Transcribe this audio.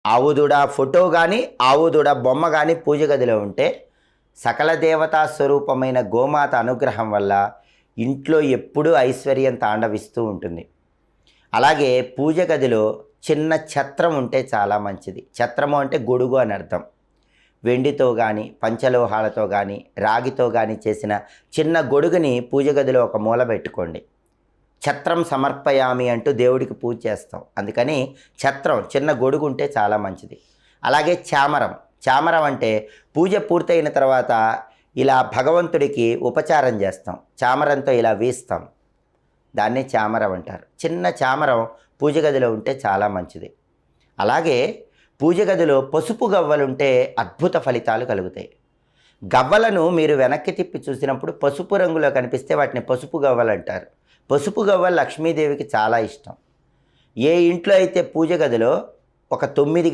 ఆవుదూడ photo కానీ ఆవుదూడ బొమ్మ కానీ పూజ గదిలో ఉంటే సకల దేవతా స్వరూపమైన గోమాత అనుగ్రహం వల్ల ఇంట్లో ఎప్పుడూ ఐశ్వర్యం తాండవిస్తూ ఉంటుంది. అలాగే పూజ గదిలో చిన్న ఛత్రం ఉంటే చాలా మంచిది. ఛత్రము అంటే గొడుగు అని అర్థం. వెండితో కానీ పంచలోహాలతో కానీ రాగితో కానీ చేసిన చిన్న గొడుగుని పూజ గదిలో ఒక మూల పెట్టుకోండి. ఛత్రం సమర్పయామి అంటూ దేవుడికి పూజ చేస్తాం. అందుకని ఛత్రం చిన్న గొడుగు ఉంటే చాలా మంచిది. అలాగే చామరం. చామరం అంటే పూజ పూర్తయిన తర్వాత ఇలా భగవంతుడికి ఉపచారం చేస్తాం. చామరంతో ఇలా వీస్తాం. దాన్ని చామరం అంటారు. చిన్న చామరం పూజ గదిలో ఉంటే చాలా మంచిది. అలాగే పూజ గదిలో పసుపు గవ్వలుంటే అద్భుత ఫలితాలు కలుగుతాయి. గవ్వలను మీరు వెనక్కి తిప్పి చూసినప్పుడు పసుపు రంగులో కనిపిస్తే వాటిని పసుపు గవ్వలు అంటారు. పసుపు గవ్వలు లక్ష్మీదేవికి చాలా ఇష్టం. ఏ ఇంట్లో అయితే పూజ గదిలో ఒక 9